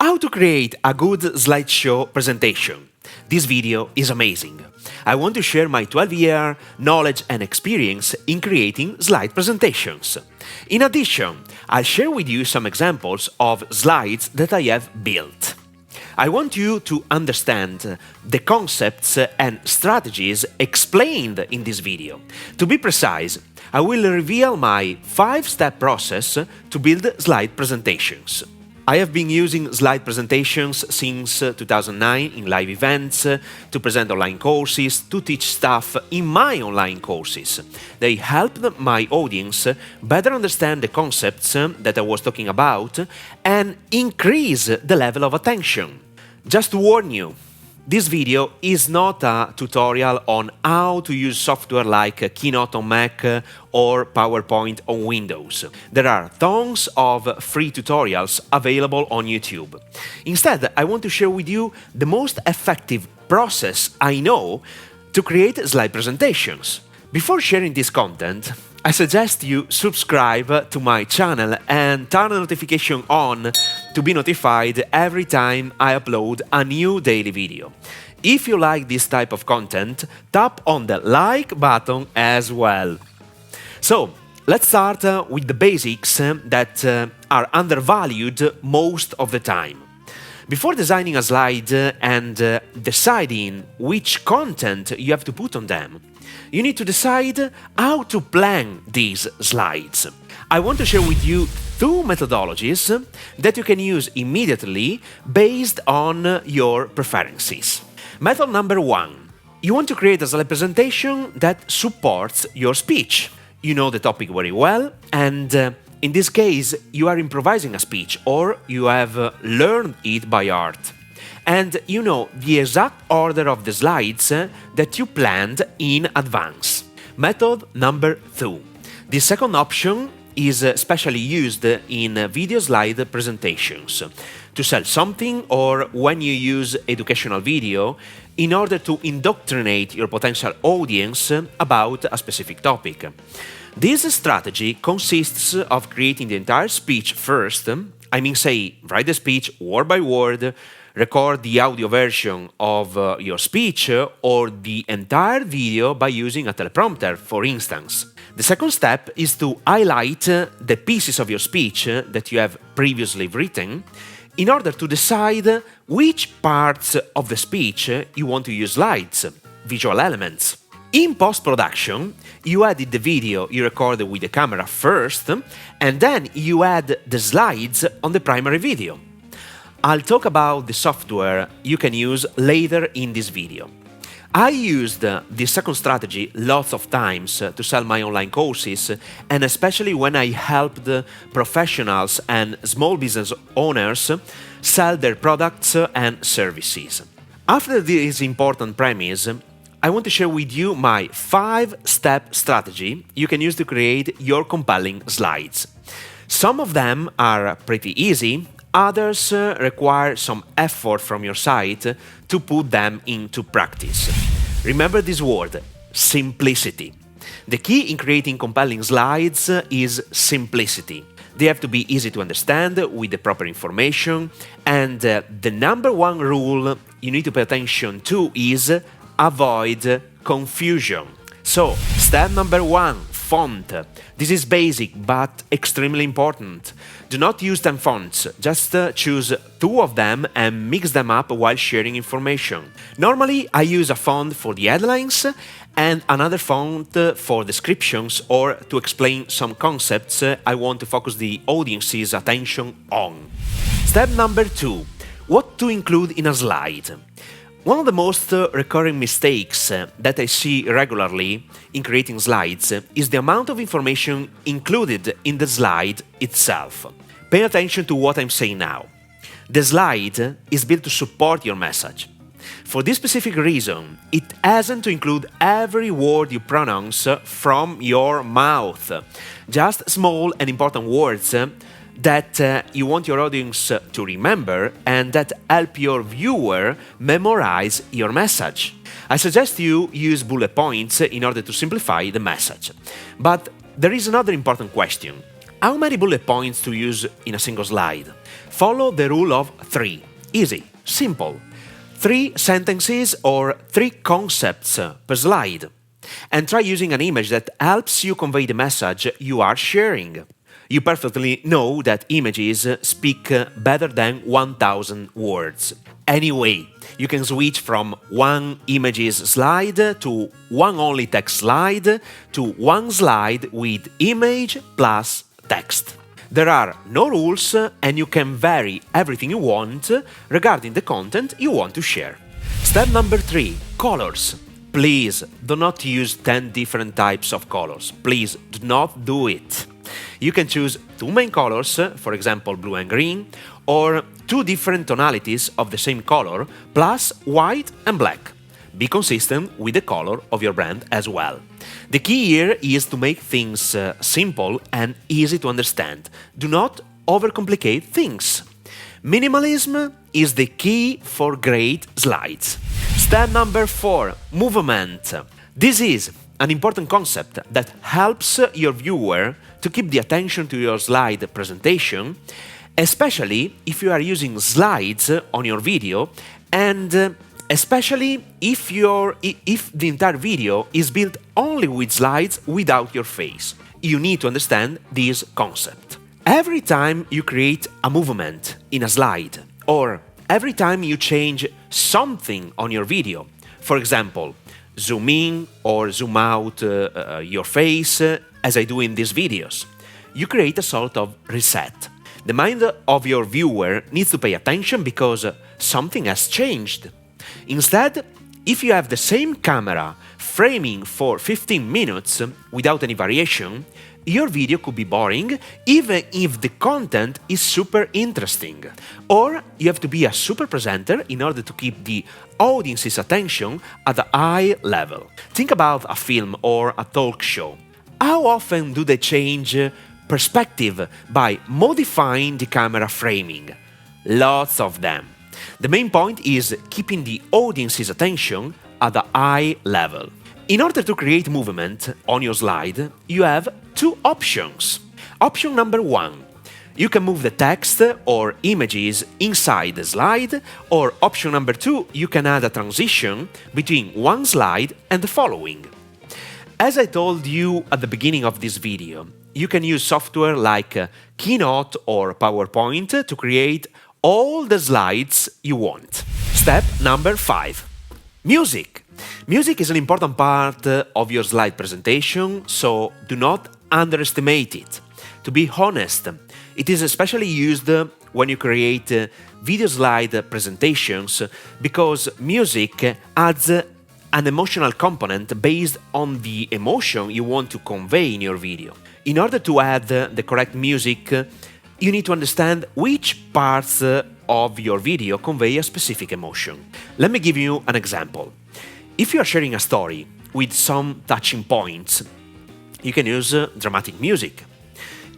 How to create a good slideshow presentation. This video is amazing. I want to share my 12-year knowledge and experience in creating slide presentations. In addition, I'll share with you some examples of slides that I have built. I want you to understand the concepts and strategies explained in this video. To be precise, I will reveal my 5-step process to build slide presentations. I have been using slide presentations since 2009 in live events, to present online courses, to teach stuff in my online courses. They helped my audience better understand the concepts that I was talking about and increase the level of attention. Just to warn you, this video is not a tutorial on how to use software like Keynote on Mac or PowerPoint on Windows. There are tons of free tutorials available on YouTube. Instead, I want to share with you the most effective process I know to create slide presentations. Before sharing this content, I suggest you subscribe to my channel and turn the notification on to be notified every time I upload a new daily video. If you like this type of content, tap on the like button as well. So, let's start with the basics that are undervalued most of the time. Before designing a slide and deciding which content you have to put on them, you need to decide how to plan these slides. I want to share with you 2 methodologies that you can use immediately based on your preferences. Method number 1. You want to create a slide presentation that supports your speech. You know the topic very well, and in this case, you are improvising a speech or you have learned it by heart. And you know the exact order of the slides that you planned in advance. Method number 2. The second option is specially used in video slide presentations to sell something or when you use educational video in order to indoctrinate your potential audience about a specific topic. This strategy consists of creating the entire speech first, say, write the speech word by word, record the audio version of your speech or the entire video by using a teleprompter, for instance. The second step is to highlight the pieces of your speech that you have previously written in order to decide which parts of the speech you want to use slides, visual elements. In post-production, you edit the video you recorded with the camera first, and then you add the slides on the primary video. I'll talk about the software you can use later in this video. I used this second strategy lots of times to sell my online courses, and especially when I helped professionals and small business owners sell their products and services. After this important premise, I want to share with you my 5-step strategy you can use to create your compelling slides. Some of them are pretty easy, others require some effort from your side to put them into practice. Remember this word, simplicity. The key in creating compelling slides is simplicity. They have to be easy to understand with the proper information, and the number 1 rule you need to pay attention to is avoid confusion. So, step number 1, font. This is basic but extremely important. Do not use 10 fonts, just choose 2 of them and mix them up while sharing information. Normally, I use a font for the headlines and another font for descriptions or to explain some concepts I want to focus the audience's attention on. Step number 2. What to include in a slide. One of the most recurring mistakes that I see regularly in creating slides is the amount of information included in the slide itself. Pay attention to what I'm saying now. The slide is built to support your message. For this specific reason, it hasn't to include every word you pronounce from your mouth, just small and important words that you want your audience to remember and that help your viewer memorize your message. I suggest you use bullet points in order to simplify the message. But there is another important question. How many bullet points to use in a single slide? Follow the rule of 3. Easy, simple. 3 sentences or 3 concepts per slide. And try using an image that helps you convey the message you are sharing. You perfectly know that images speak better than 1,000 words. Anyway, you can switch from one images slide to one only text slide to one slide with image plus text. There are no rules and you can vary everything you want regarding the content you want to share. Step number 3, colors. Please do not use 10 different types of colors. Please do not do it. You can choose 2 main colors, for example blue and green, or 2 different tonalities of the same color, plus white and black. Be consistent with the color of your brand as well. The key here is to make things simple and easy to understand. Do not overcomplicate things. Minimalism is the key for great slides. Step number 4, movement. This is an important concept that helps your viewer to keep the attention to your slide presentation, especially if you are using slides on your video and especially if the entire video is built only with slides without your face. You need to understand this concept. Every time you create a movement in a slide, or every time you change something on your video, for example, zoom in or zoom out your face, as I do in these videos, you create a sort of reset. The mind of your viewer needs to pay attention because something has changed. Instead, if you have the same camera framing for 15 minutes without any variation, your video could be boring even if the content is super interesting. Or you have to be a super presenter in order to keep the audience's attention at a high level. Think about a film or a talk show. How often do they change perspective by modifying the camera framing? Lots of them. The main point is keeping the audience's attention at a high level. In order to create movement on your slide, you have 2 options. Option number 1. You can move the text or images inside the slide, or option number 2, you can add a transition between one slide and the following. As I told you at the beginning of this video, you can use software like Keynote or PowerPoint to create all the slides you want. Step number 5. Music. Music is an important part of your slide presentation, so do not underestimate it. To be honest, it is especially used when you create video slide presentations because music adds an emotional component based on the emotion you want to convey in your video. In order to add the correct music, you need to understand which parts of your video convey a specific emotion. Let me give you an example. If you are sharing a story with some touching points, you can use dramatic music.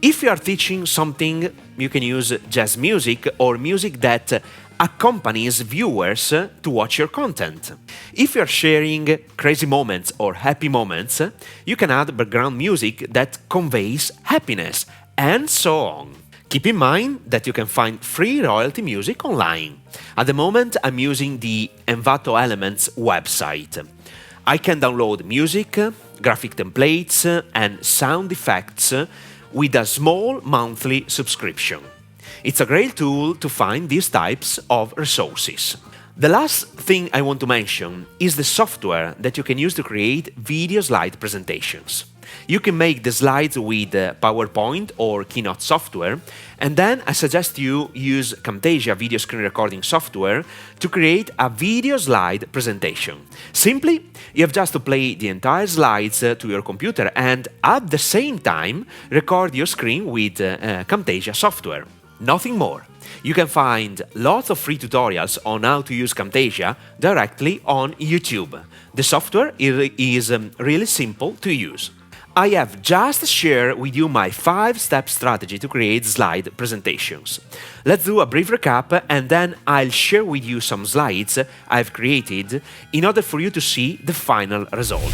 If you are teaching something, you can use jazz music or music that accompanies viewers to watch your content. If you are sharing crazy moments or happy moments, you can add background music that conveys happiness, and so on. Keep in mind that you can find free royalty music online. At the moment, I'm using the Envato Elements website. I can download music, graphic templates, and sound effects with a small monthly subscription. It's a great tool to find these types of resources. The last thing I want to mention is the software that you can use to create video slide presentations. You can make the slides with PowerPoint or Keynote software, and then I suggest you use Camtasia video screen recording software to create a video slide presentation. Simply, you have just to play the entire slides to your computer and at the same time record your screen with Camtasia software. Nothing more. You can find lots of free tutorials on how to use Camtasia directly on YouTube. The software is really simple to use. I have just shared with you my 5-step strategy to create slide presentations. Let's do a brief recap and then I'll share with you some slides I've created in order for you to see the final result.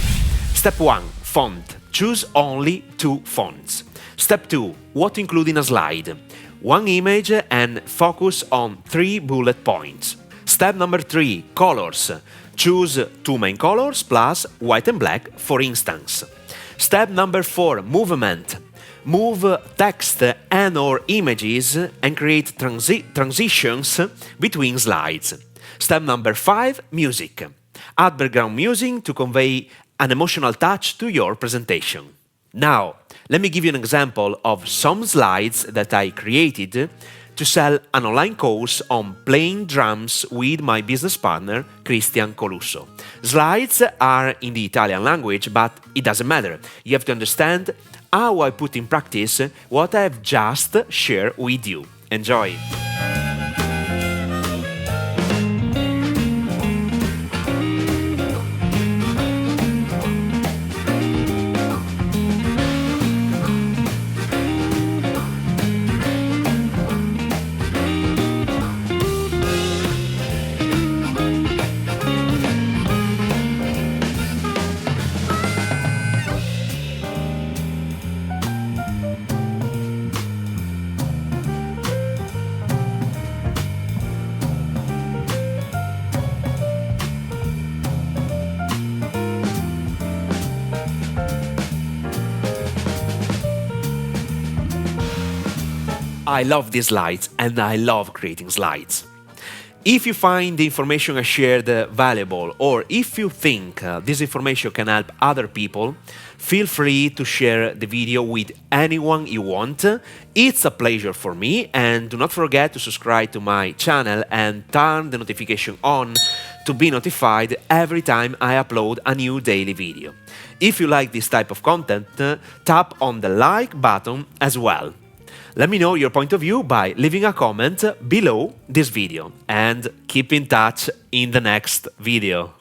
Step 1. Font. Choose only 2 fonts. Step 2. What to include in a slide. One image and focus on 3 bullet points. Step number 3. Colors. Choose 2 main colors plus white and black, for instance. Step number 4. Movement. Move text and/or images and create transitions between slides. Step number 5. Music. Add background music to convey an emotional touch to your presentation. Now, let me give you an example of some slides that I created to sell an online course on playing drums with my business partner, Christian Colusso. Slides are in the Italian language, but it doesn't matter. You have to understand how I put in practice what I have just shared with you. Enjoy! I love these slides and I love creating slides. If you find the information I shared valuable, or if you think this information can help other people, feel free to share the video with anyone you want. It's a pleasure for me, and do not forget to subscribe to my channel and turn the notification on to be notified every time I upload a new daily video. If you like this type of content, tap on the like button as well. Let me know your point of view by leaving a comment below this video, and keep in touch in the next video.